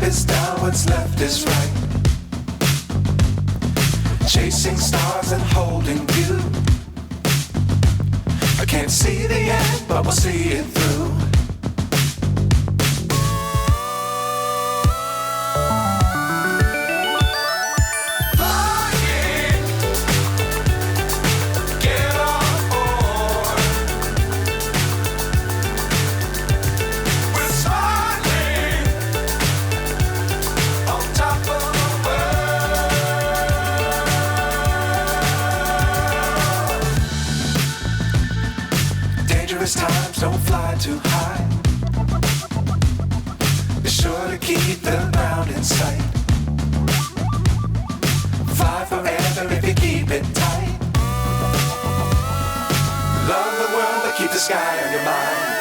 is down, what's left is right. Chasing stars and holding you. I can't see the end, but we'll see it through. Times don't fly too high. Be sure to keep the ground in sight. Fly forever if you keep it tight. Love the world, but keep the sky on your mind.